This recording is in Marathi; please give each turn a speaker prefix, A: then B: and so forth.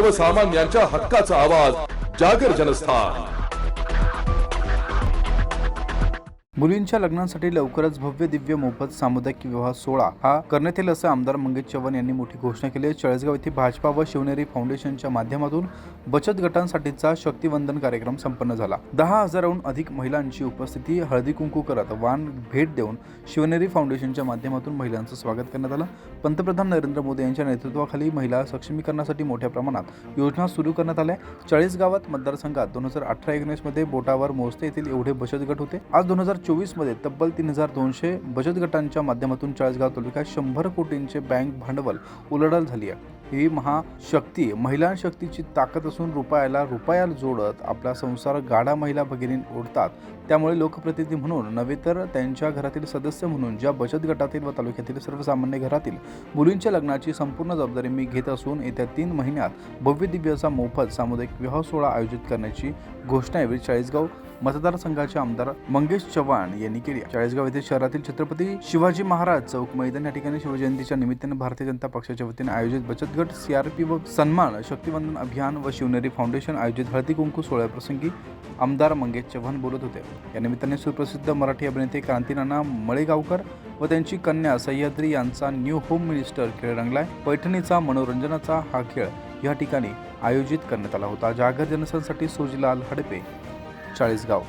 A: सर्वसामान्यांच्या हक्काचा आवाज जागर जनस्थान।
B: मुलींच्या लग्नासाठी लवकरच भव्य दिव्य मोफत सामुदायिक विवाह सोहळा हा करण्यात येईल असं आमदार मंगेश चव्हाण यांनी मोठी घोषणा केली आहे। चाळीसगाव येथे भाजपा व शिवनेरी फाउंडेशनच्या माध्यमातून बचत गटांसाठीचा शक्तिवंदन कार्यक्रम संपन्न झाला। 10,000हून अधिक महिलांची उपस्थिती, हळदी कुंकू करत वाण भेट देऊन शिवनेरी फाउंडेशनच्या माध्यमातून महिलांचं स्वागत करण्यात आलं। पंतप्रधान नरेंद्र मोदी यांच्या नेतृत्वाखाली महिला सक्षमीकरणासाठी मोठ्या प्रमाणात योजना सुरू करण्यात आल्या। चाळीसगावात मतदारसंघात 2018-19 मध्ये बोटावर मोजते येथील एवढे बचत गट होते। आज 2024 मध्ये तब्बल 3,200 बचत गटांच्या माध्यमातून चाळीसगाव तालुक्यात 100 कोटींचे बँक भांडवल उलाढाल झाली आहे। ही महाशक्ती महिला शक्तीची ताकद असून रुपयाला जोडत आपला संसार गाडा महिला भगिनी ओढतात। त्यामुळे लोकप्रतिनिधी म्हणून नव्हे तर त्यांच्या घरातील सदस्य म्हणून ज्या बचत गटातील व तालुक्यातील सर्वसामान्य घरातील मुलींच्या लग्नाची संपूर्ण जबाबदारी मी घेत असून येत्या 3 महिन्यात भव्य दिव्य असा मोफत सामुदायिक विवाह सोहळा आयोजित करण्याची घोषणा यावेळी चाळीसगाव मतदारसंघाचे आमदार मंगेश चव्हाण यांनी केली। चाळीसगाव येथे शहरातील छत्रपती शिवाजी महाराज चौक मैदान या ठिकाणी शिवजयंतीच्या निमित्ताने भारतीय जनता पक्षाच्या वतीने आयोजित बचत गट CRP व सन्मान शक्तिवंदन अभियान व शिवनेरी फाउंडेशन आयोजित हळदी कुंकू सोहळ्याप्रसंगी आमदार मंगेश चव्हाण बोलत होते। या निमित्ताने सुप्रसिद्ध मराठी अभिनेते क्रांतीनाना मळेगावकर व त्यांची कन्या सह्याद्री यांचा न्यू होम मिनिस्टर खेळ रंगलाय। पैठणीचा मनोरंजनाचा हा खेळ या ठिकाणी आयोजित करण्यात आला होता। जागर जनस्थानसाठी सोजीलाल हडपे, चाळीसगाव।